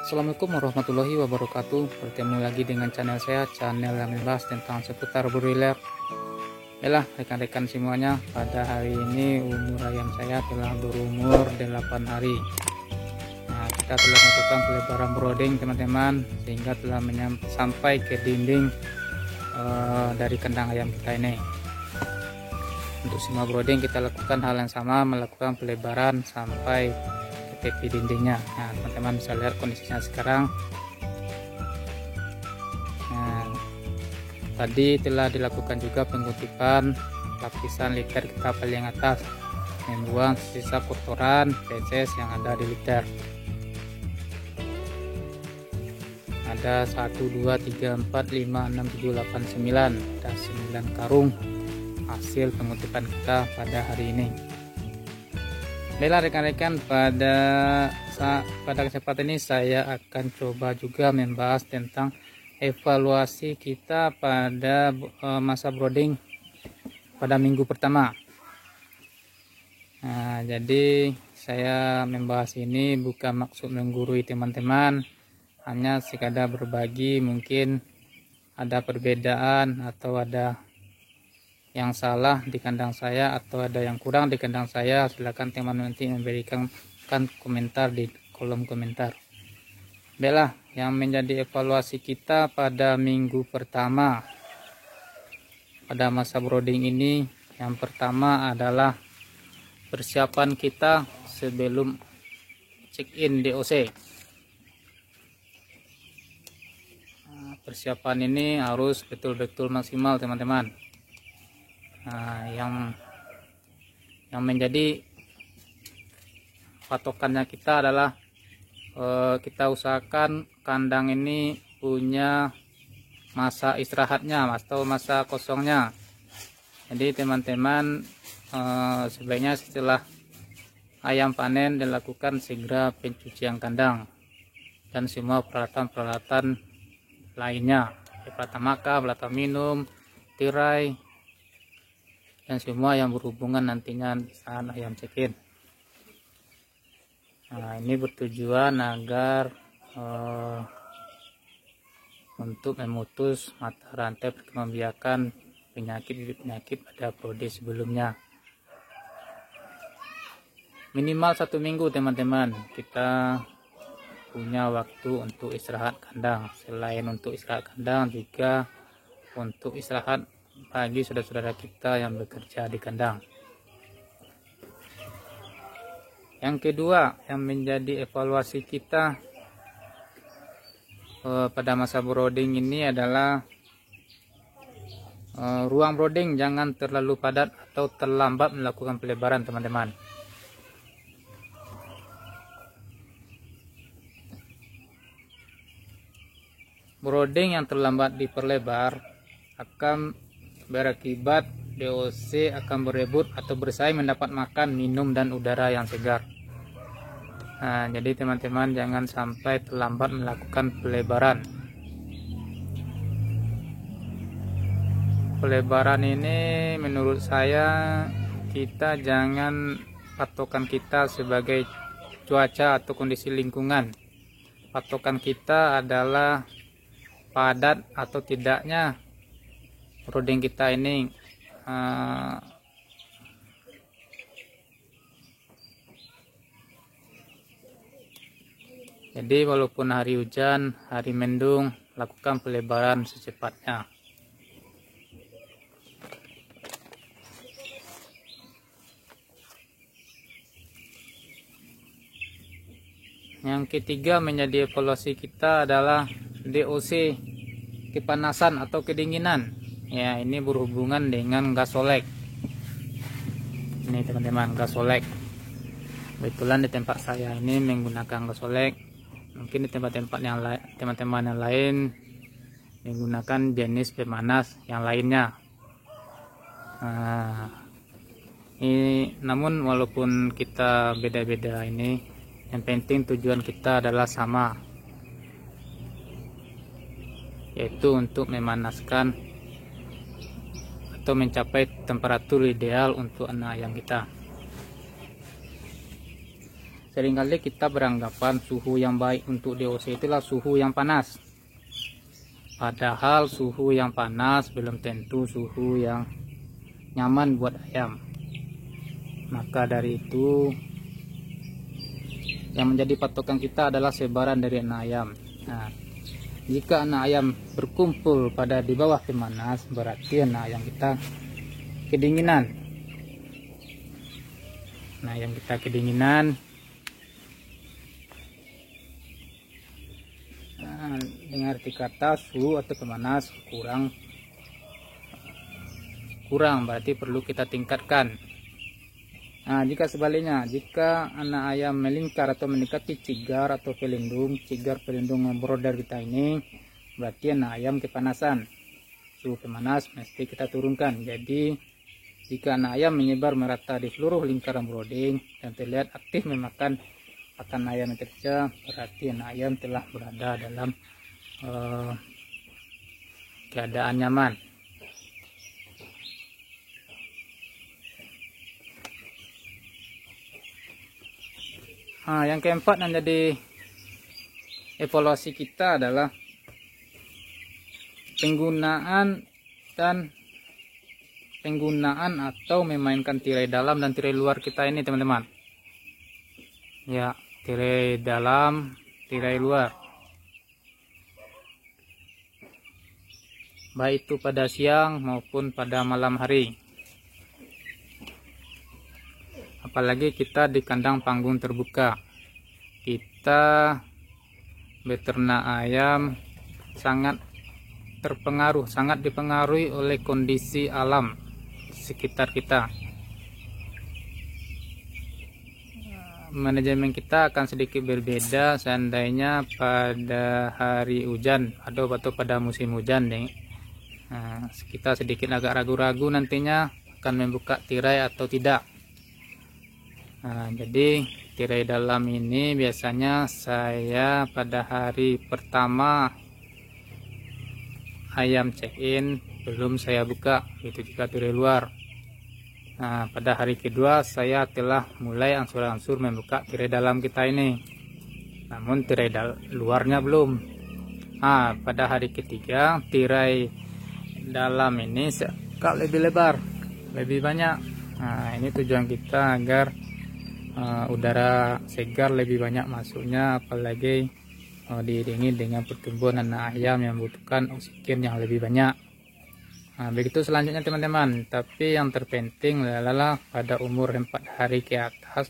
Assalamualaikum warahmatullahi wabarakatuh. Bertemu lagi dengan channel saya, channel yang membahas tentang seputar broiler. Yalah rekan-rekan semuanya, pada hari ini umur ayam saya telah berumur 8 hari. Nah, kita telah melakukan pelebaran brooding teman-teman, sehingga telah sampai ke dinding dari kandang ayam kita ini. Untuk semua brooding kita lakukan hal yang sama, melakukan pelebaran sampai tepi dindingnya. Nah, teman-teman bisa lihat kondisinya sekarang. Nah, tadi telah dilakukan juga pengutipan lapisan liter kita paling atas, membuang sisa kotoran feces yang ada di liter. Ada 1 2 3 4 5 6 7 8 9, ada 9 karung hasil pengutipan kita pada hari ini. Baiklah rekan-rekan, pada kesempatan ini saya akan coba juga membahas tentang evaluasi kita pada masa brooding pada minggu pertama. Nah, jadi saya membahas ini bukan maksud menggurui teman-teman, hanya sekadar berbagi. Mungkin ada perbedaan atau ada yang salah di kandang saya atau ada yang kurang di kandang saya, silakan teman-teman nanti memberikan komentar di kolom komentar. Baiklah, yang menjadi evaluasi kita pada minggu pertama pada masa brooding ini, yang pertama adalah persiapan kita sebelum check-in DOC. Persiapan ini harus betul-betul maksimal teman-teman. Nah, yang menjadi patokannya kita adalah kita usahakan kandang ini punya masa istirahatnya atau masa kosongnya. Jadi teman-teman sebaiknya setelah ayam panen dilakukan segera pencucian kandang dan semua peralatan-peralatan lainnya, peralatan makan, peralatan minum, tirai, dan semua yang berhubungan nantinya saat ayam check-in. Nah, ini bertujuan agar untuk memutus mata rantai perkembangbiakan penyakit pada brooding sebelumnya. Minimal 1 minggu teman-teman kita punya waktu untuk istirahat kandang. Selain untuk istirahat kandang, juga untuk istirahat bagi saudara-saudara kita yang bekerja di kandang. Yang kedua yang menjadi evaluasi kita pada masa brooding ini adalah ruang brooding jangan terlalu padat atau terlambat melakukan pelebaran teman-teman. Brooding yang terlambat diperlebar akan berakibat DOC akan berebut atau bersaing mendapat makan, minum, dan udara yang segar. Nah, jadi teman-teman jangan sampai terlambat melakukan pelebaran. Pelebaran ini menurut saya kita jangan patokan kita sebagai cuaca atau kondisi lingkungan. Patokan kita adalah padat atau tidaknya brooding kita ini jadi walaupun hari hujan, hari mendung, lakukan pelebaran secepatnya. Yang ketiga menjadi evaluasi kita adalah DOC, kepanasan atau kedinginan. Ya, ini berhubungan dengan gas olek. Ini teman-teman, gas olek. Kebetulan di tempat saya ini menggunakan gas olek. Mungkin di tempat-tempat yang lain, teman-teman yang lain menggunakan jenis pemanas yang lainnya. Nah, namun walaupun kita beda-beda ini, yang penting tujuan kita adalah sama, yaitu untuk memanaskan atau mencapai temperatur ideal untuk anak ayam kita. Seringkali kita beranggapan suhu yang baik untuk DOC itulah suhu yang panas. Padahal suhu yang panas belum tentu suhu yang nyaman buat ayam. Maka dari itu yang menjadi patokan kita adalah sebaran dari anak ayam. Nah, jika anak ayam berkumpul pada di bawah pemanas, berarti anak ayam kita kedinginan. Nah, ayam kita kedinginan. Nah, dengan arti kata suhu atau pemanas kurang berarti perlu kita tingkatkan. Nah, jika sebaliknya, jika anak ayam melingkar atau mendekati cigar atau cigar pelindung broiler kita ini, berarti anak ayam kepanasan. Suhu pemanas mesti kita turunkan. Jadi jika anak ayam menyebar merata di seluruh lingkaran brooding dan terlihat aktif memakan pakan ayam yang tercecah, berarti anak ayam telah berada dalam keadaan nyaman. Nah, yang keempat yang jadi evaluasi kita adalah penggunaan atau memainkan tirai dalam dan tirai luar kita ini, teman-teman. Ya, tirai dalam, tirai luar. Baik itu pada siang maupun pada malam hari. Apalagi kita di kandang panggung terbuka. Kita beternak ayam sangat dipengaruhi oleh kondisi alam sekitar kita. Manajemen kita akan sedikit berbeda seandainya pada hari hujan atau pada musim hujan nih. Nah, kita sedikit agak ragu-ragu nantinya akan membuka tirai atau tidak. Nah, jadi tirai dalam ini biasanya saya pada hari pertama ayam check-in belum saya buka, itu juga tirai luar. Nah, pada hari kedua saya telah mulai angsur-angsur membuka tirai dalam kita ini, namun tirai luarnya belum. Nah, pada hari ketiga tirai dalam ini agak lebih lebar, lebih banyak. Nah, ini tujuan kita agar udara segar lebih banyak masuknya, apalagi diiringi dengan pertumbuhan anak ayam yang membutuhkan oksigen yang lebih banyak. Nah, begitu selanjutnya teman-teman. Tapi yang terpenting adalah pada umur 4 hari ke atas,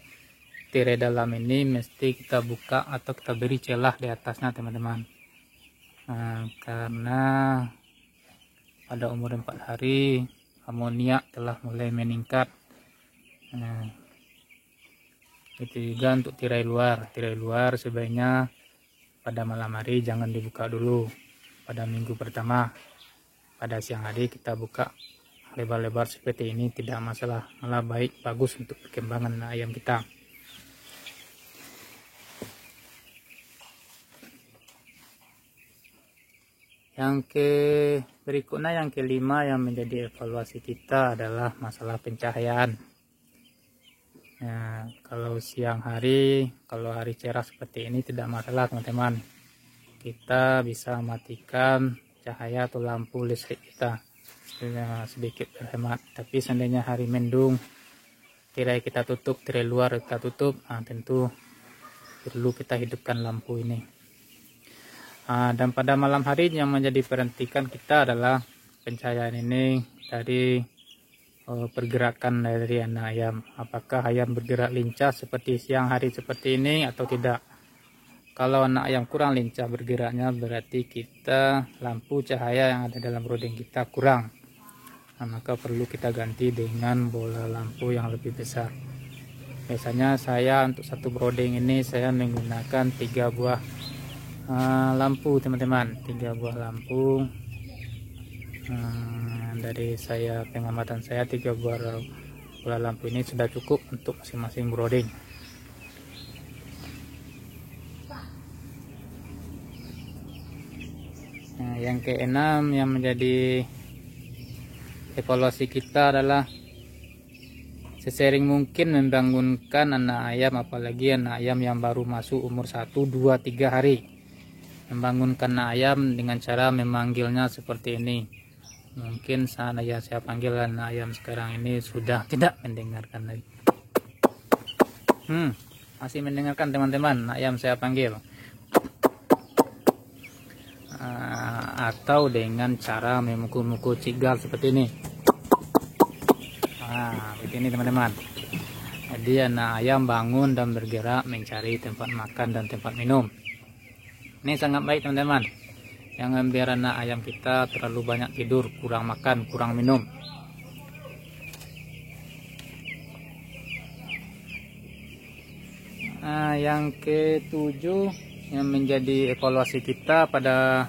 tirai dalam ini mesti kita buka atau kita beri celah di atasnya, teman-teman. Nah, karena pada umur 4 hari amoniak telah mulai meningkat. Nah, itu juga untuk tirai luar sebaiknya pada malam hari jangan dibuka dulu pada minggu pertama. Pada siang hari kita buka lebar-lebar seperti ini, tidak masalah, malah bagus untuk perkembangan ayam kita. Yang berikutnya, yang kelima yang menjadi evaluasi kita adalah masalah pencahayaan. Nah, kalau siang hari, kalau hari cerah seperti ini tidak masalah, teman-teman. Kita bisa matikan cahaya atau lampu listrik kita sedikit berhemat. Tapi seandainya hari mendung, tirai kita tutup, tirai luar kita tutup, nah, tentu perlu kita hidupkan lampu ini. Dan pada malam hari yang menjadi perhatikan kita adalah pencahayaan ini dari pergerakan dari anak ayam. Apakah ayam bergerak lincah seperti siang hari seperti ini atau tidak? Kalau anak ayam kurang lincah bergeraknya, berarti kita lampu cahaya yang ada dalam brooding kita kurang. Nah, maka perlu kita ganti dengan bola lampu yang lebih besar. Biasanya saya untuk satu brooding ini saya menggunakan 3 buah lampu, teman-teman. 3 buah lampu. Dari pengamatan saya 3 buah bola lampu ini sudah cukup untuk masing-masing brooding. Nah, yang keenam yang menjadi evaluasi kita adalah sesering mungkin membangunkan anak ayam, apalagi anak ayam yang baru masuk umur 1, 2, 3 hari. Membangunkan anak ayam dengan cara memanggilnya seperti ini. Mungkin saat saya panggil anak ayam sekarang ini sudah tidak mendengarkan lagi. Masih mendengarkan teman-teman anak ayam saya panggil. Atau dengan cara memukul-mukul cigal seperti ini. Begini teman-teman. Jadi anak ayam bangun dan bergerak mencari tempat makan dan tempat minum. Ini sangat baik teman-teman. Jangan biar anak ayam kita terlalu banyak tidur, kurang makan, kurang minum. Yang ketujuh yang menjadi evaluasi kita pada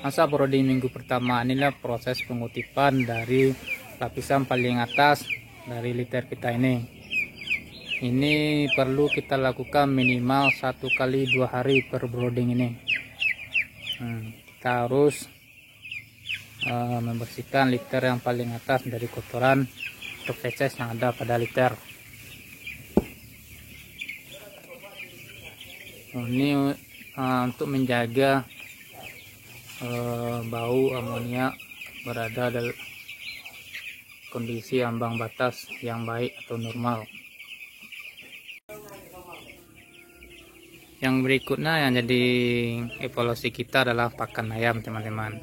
masa brooding minggu pertama, inilah proses pengutipan dari lapisan paling atas dari liter kita ini. Ini perlu kita lakukan minimal 1 kali 2 hari per brooding ini. Kita harus membersihkan liter yang paling atas dari kotoran atau feces yang ada pada liter. Ini untuk menjaga bau amonia berada dalam kondisi ambang batas yang baik atau normal. Yang berikutnya yang jadi evaluasi kita adalah pakan ayam teman-teman.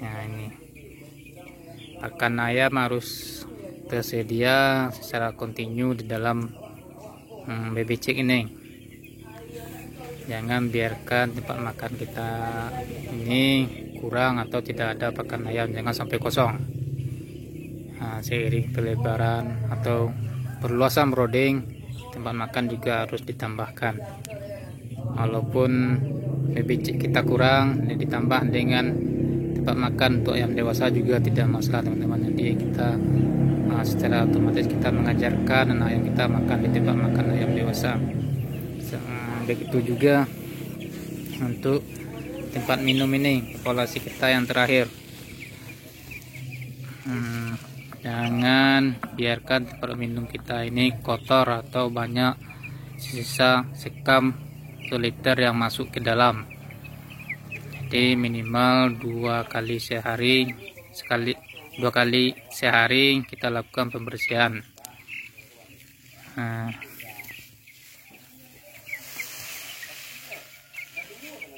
Ini pakan ayam harus tersedia secara kontinu di dalam baby chick ini. Jangan biarkan tempat makan kita ini kurang atau tidak ada pakan ayam, jangan sampai kosong. Seiring pelebaran atau perluasan brooding, tempat makan juga harus ditambahkan. Walaupun baby chick kita kurang, ditambah dengan tempat makan untuk ayam dewasa juga tidak masalah teman-teman. Jadi kita secara otomatis kita mengajarkan anak ayam kita makan di tempat makan ayam dewasa. Begitu juga untuk tempat minum ini, evaluasi kita yang terakhir. Jangan biarkan tempat minum kita ini kotor atau banyak sisa sekam atau liter yang masuk ke dalam. Jadi minimal 2 kali sehari, 2 kali sehari kita lakukan pembersihan.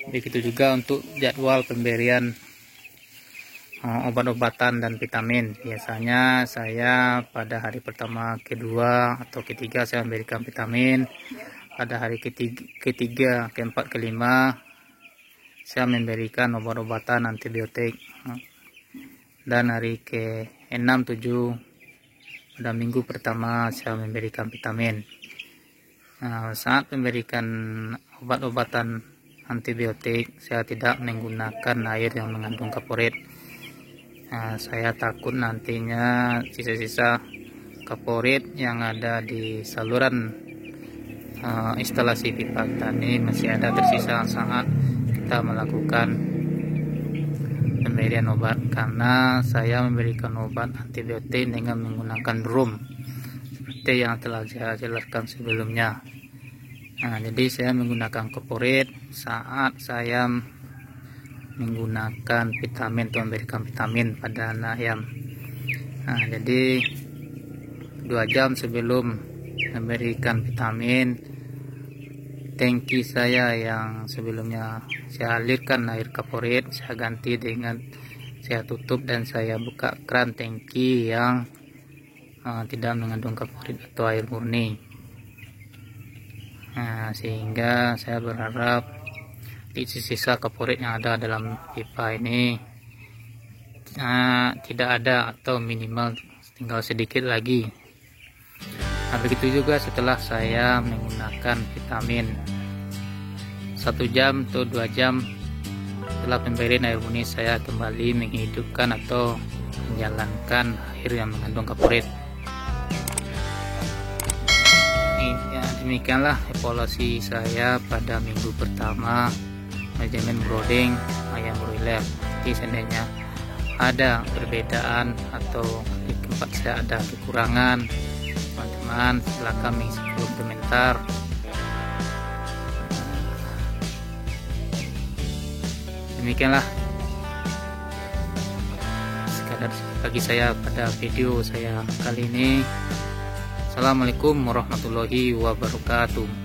Begitu juga untuk jadwal pemberian obat-obatan dan vitamin. Biasanya saya pada hari pertama, kedua, atau ketiga saya memberikan vitamin. Pada hari ketiga, keempat, kelima saya memberikan obat-obatan antibiotik. Dan hari ke-6, 7 pada minggu pertama saya memberikan vitamin. Saat memberikan obat-obatan antibiotik, saya tidak menggunakan air yang mengandung kaporit. Saya takut nantinya sisa-sisa kaporit yang ada di saluran instalasi pipa tani masih ada tersisa saat kita melakukan pemberian obat, karena saya memberikan obat antibiotik dengan menggunakan drum seperti yang telah saya jelaskan sebelumnya. Jadi saya menggunakan kaporit saat saya menggunakan vitamin atau memberikan vitamin pada anak ayam. Jadi 2 jam sebelum memberikan vitamin, tangki saya yang sebelumnya saya alirkan air kaporit, saya ganti dengan saya tutup dan saya buka keran tangki yang tidak mengandung kaporit atau air murni. Sehingga saya berharap sisa kaporit yang ada dalam pipa ini tidak ada atau minimal tinggal sedikit lagi. Begitu juga setelah saya menggunakan vitamin 1 jam atau 2 jam setelah pemberian air murni, saya kembali menghidupkan atau menjalankan air yang mengandung kaporit. Demikianlah evaluasi saya pada minggu pertama manajemen brooding ayam broiler. Jadi seandainya ada perbedaan atau di tempat saya ada kekurangan, teman-teman teman-teman, silakan mengisi kolom komentar. Demikianlah sekadar bagi saya pada video saya kali ini. Assalamualaikum warahmatullahi wabarakatuh.